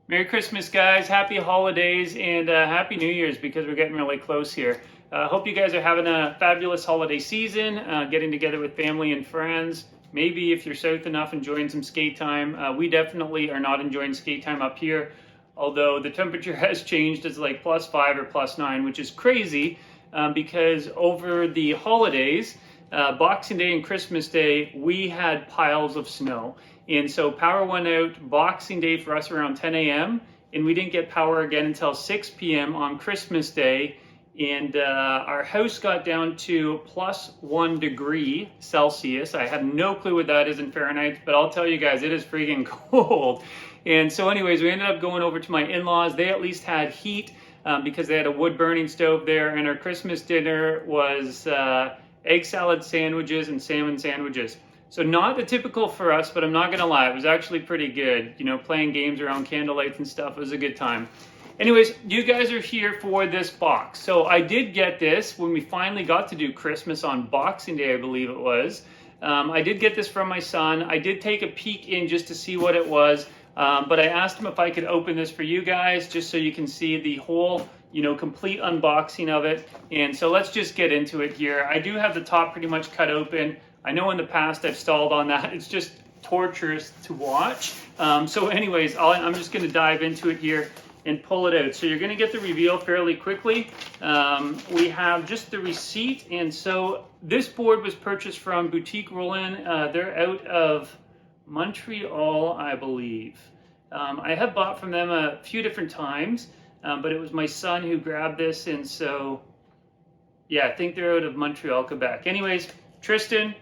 Merry Christmas, guys. Happy holidays and Happy New Year's, because we're getting really close here. Hope you guys are having a fabulous holiday season, getting together with family and friends. Maybe if you're south enough, enjoying some skate time. We definitely are not enjoying skate time up here, although the temperature has changed. It's like +5 or +9, which is crazy because over the holidays, Boxing Day and Christmas Day, we had piles of snow. And so power went out Boxing Day for us around 10 a.m. and we didn't get power again until 6 p.m. on Christmas Day. And our house got down to +1 degree Celsius. I have no clue what that is in Fahrenheit, but I'll tell you guys, it is freaking cold. And so anyways, we ended up going over to my in-laws. They at least had heat because they had a wood burning stove there. And our Christmas dinner was egg salad sandwiches and salmon sandwiches. So not the typical for us, but I'm not gonna lie, it was actually pretty good. You know, playing games around candlelights and stuff, it was a good time. Anyways, you guys are here for this box. So I did get this when we finally got to do Christmas on Boxing Day, I believe it was. I did get this from my son. I did take a peek in just to see what it was, but I asked him if I could open this for you guys, just so you can see the whole, you know, complete unboxing of it. And so let's just get into it here. I do have the top pretty much cut open. I know in the past I've stalled on that. It's just torturous to watch. So anyways, I'm just gonna dive into it here and pull it out. So you're gonna get the reveal fairly quickly. We have just the receipt. And so this board was purchased from Boutique Rollin. They're out of Montreal, I believe. I have bought from them a few different times, but it was my son who grabbed this. And so, yeah, I think they're out of Montreal, Quebec. Anyways, Tristan,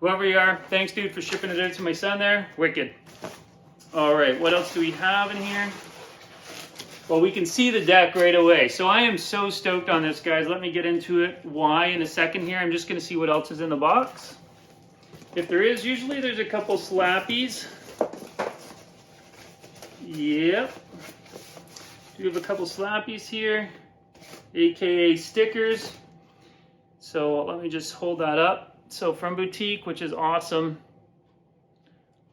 whoever you are, thanks, dude, for shipping it out to my son there. Wicked. All right, what else do we have in here? Well, we can see the deck right away. So I am so stoked on this, guys. Let me get into it. Why in a second here. I'm just going to see what else is in the box. If there is, usually there's a couple slappies. Yep. We have a couple slappies here, aka stickers. So let me just hold that up. So from Boutique, which is awesome.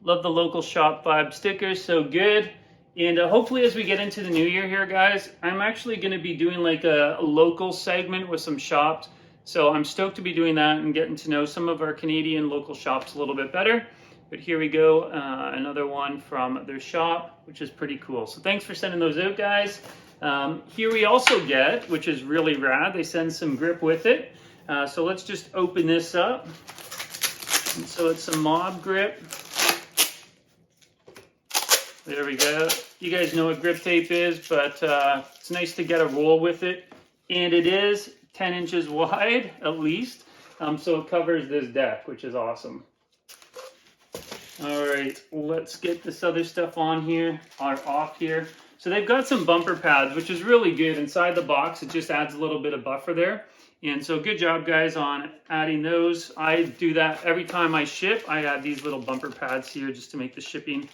Love the local shop vibe stickers, so good. And hopefully as we get into the new year here, guys, I'm actually going to be doing like a local segment with some shops. So I'm stoked to be doing that and getting to know some of our Canadian local shops a little bit better. But here we go, another one from their shop, which is pretty cool. So thanks for sending those out, guys. Here we also get, which is really rad, they send some grip with it. So let's just open this up. And so it's some mob grip. There we go. You guys know what grip tape is, but it's nice to get a roll with it. And it is 10 inches wide, at least. So it covers this deck, which is awesome. All right, let's get this other stuff on here, or off here. So they've got some bumper pads, which is really good. Inside the box, it just adds a little bit of buffer there. And so good job, guys, on adding those. I do that every time I ship. I add these little bumper pads here just to make the shipping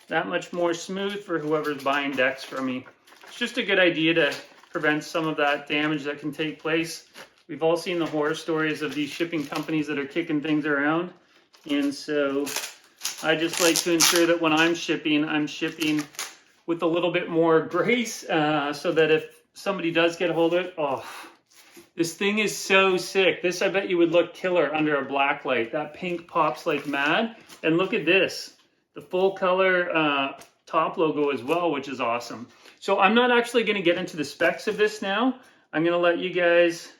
that much more smooth for whoever's buying decks from me. It's just a good idea to prevent some of that damage that can take place. We've all seen the horror stories of these shipping companies that are kicking things around. And so I just like to ensure that when I'm shipping with a little bit more grace so that if somebody does get a hold of it, oh, this thing is so sick. This, I bet you would look killer under a black light. That pink pops like mad. And look at this. The full color top logo as well, which is awesome. So I'm not actually going to get into the specs of this now. I'm going to let you guys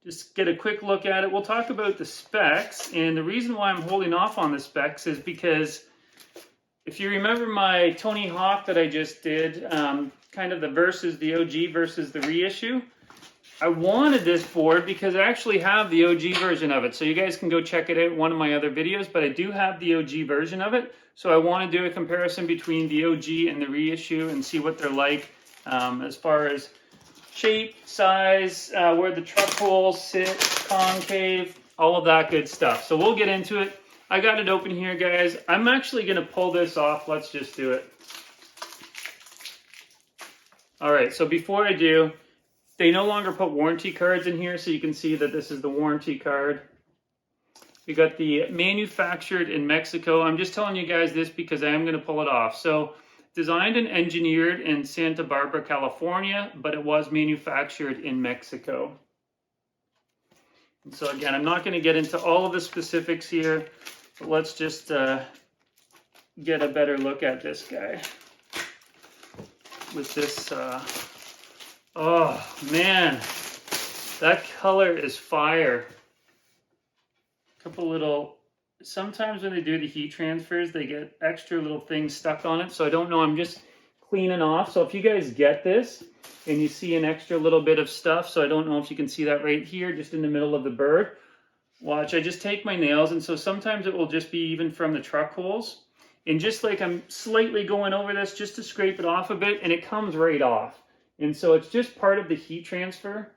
just get a quick look at it. We'll talk about the specs. And the reason why I'm holding off on the specs is because if you remember my Tony Hawk that I just did, kind of the OG versus the reissue, I wanted this board because I actually have the OG version of it. So you guys can go check it out in one of my other videos, but I do have the OG version of it. So I want to do a comparison between the OG and the reissue and see what they're like as far as shape, size, where the truck holes sit, concave, all of that good stuff. So we'll get into it. I got it open here, guys. I'm actually going to pull this off. Let's just do it. All right, so before I do, they no longer put warranty cards in here, so you can see that this is the warranty card. We got the manufactured in Mexico. I'm just telling you guys this because I am going to pull it off. So designed and engineered in Santa Barbara, California, but it was manufactured in Mexico. And so again, I'm not going to get into all of the specifics here, but let's just get a better look at this guy with this. Oh man, that color is fire. A couple little, sometimes when they do the heat transfers, they get extra little things stuck on it. So I don't know, I'm just cleaning off. So if you guys get this and you see an extra little bit of stuff, so I don't know if you can see that right here, just in the middle of the bird. Watch, I just take my nails, and so sometimes it will just be even from the truck holes. And just like I'm slightly going over this just to scrape it off a bit, and it comes right off. And so it's just part of the heat transfer.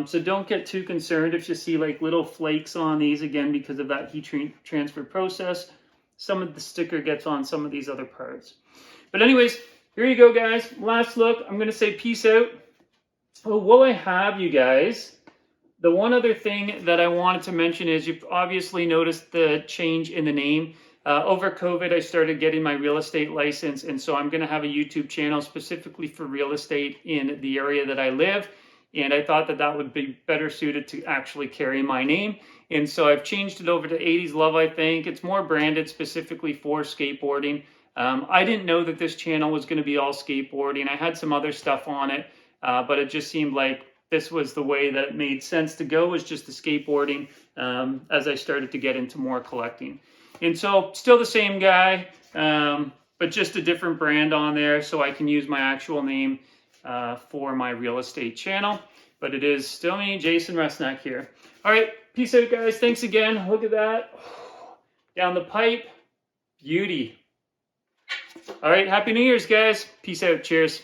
So don't get too concerned if you see like little flakes on these, again, because of that heat transfer process. Some of the sticker gets on some of these other parts. But anyways, here you go, guys. Last look. I'm going to say peace out. Oh, while I have you guys, the one other thing that I wanted to mention is you've obviously noticed the change in the name. Over COVID, I started getting my real estate license, and so I'm going to have a YouTube channel specifically for real estate in the area that I live, and I thought that that would be better suited to actually carry my name, and so I've changed it over to 80s Love, I think. It's more branded specifically for skateboarding. I didn't know that this channel was going to be all skateboarding. I had some other stuff on it, but it just seemed like this was the way that it made sense to go, was just the skateboarding as I started to get into more collecting. And so still the same guy, but just a different brand on there so I can use my actual name for my real estate channel. But it is still me, Jason Rusnak here. All right, peace out, guys. Thanks again. Look at that. Down the pipe. Beauty. All right, Happy New Year's, guys. Peace out. Cheers.